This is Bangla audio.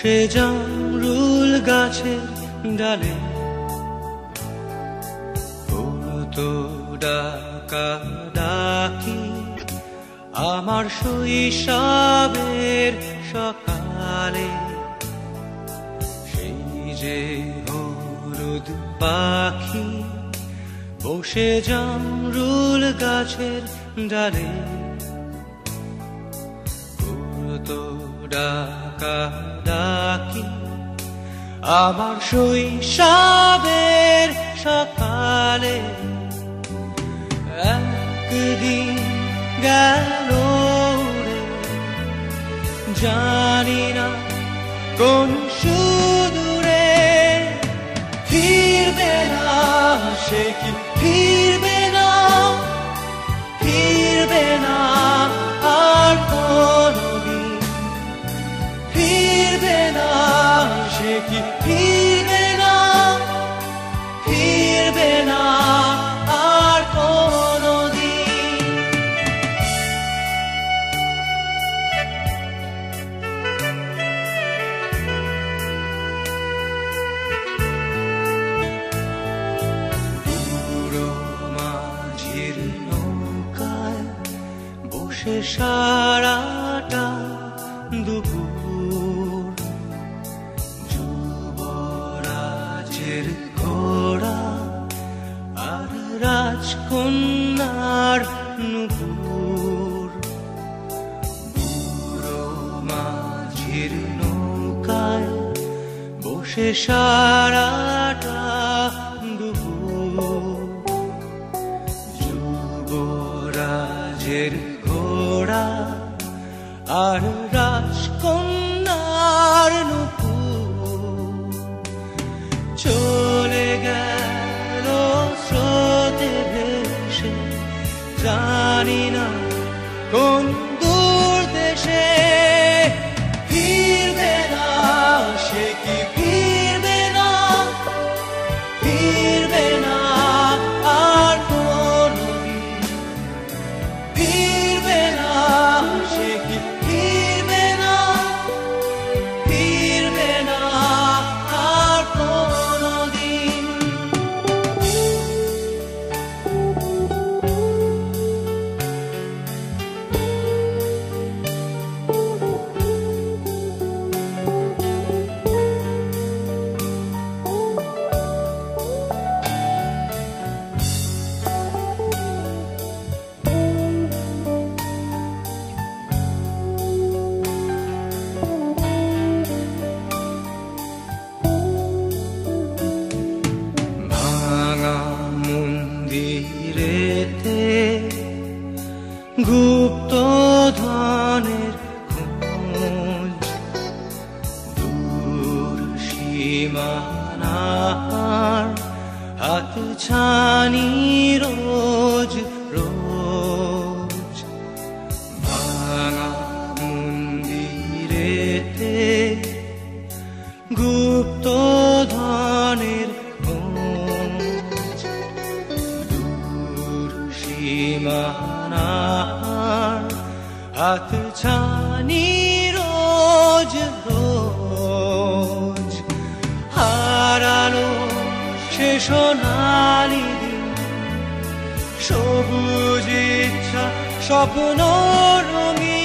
বসে জামরুল গাছের ডালে করতো ডাকা ডাকি আমার শৈশবের সকালে। সেই যে হলুদ পাখি বসে জামরুল গাছের ডালে করতো ডাকা ডাকি আমার শৈশবের সকালে। একদিন গেল রে জানি না কোন সুদূরে, ফিরবে না সে কি ফিরবে না, ফিরবে না আর কোনদিন, ফিরবে না সে কি ফিরবে না, ফিরবে না আর কোনদিন। পুরো মাঝির নৌকায় বসে সারাটা দুপুর যুবরাজের ঘোড়া আর রাজকন্যার নুপুর। বুড়ো মাঝির নৌকায় বসে সারাটা দুপুর যুবরাজের ঘোড়া আর রাজকন্যার নুপুর। চলে গেল স্রোতে ভেসে জানি না কোন দূর দেশে, ফিরবে না সে কি ফিরবে না, ফিরবে না আর কোনদিন, ফিরবে না সে কি ফিরবে না, ফিরবে না আর কোনদিন। ভাঙা মন্দিরেতে গুপ্ত ধনের খোঁজ, দূর সীমানার হাত ছানি রোজ রোজ। ভাঙা মন্দিরেতে গুপ্ত ধনের খোঁজ, দূর সীমানার হাত ছানি রোজ রোজ। হারানো সে সোনালি দিন, সবুজ ইচ্ছা স্বপ্ন রঙিন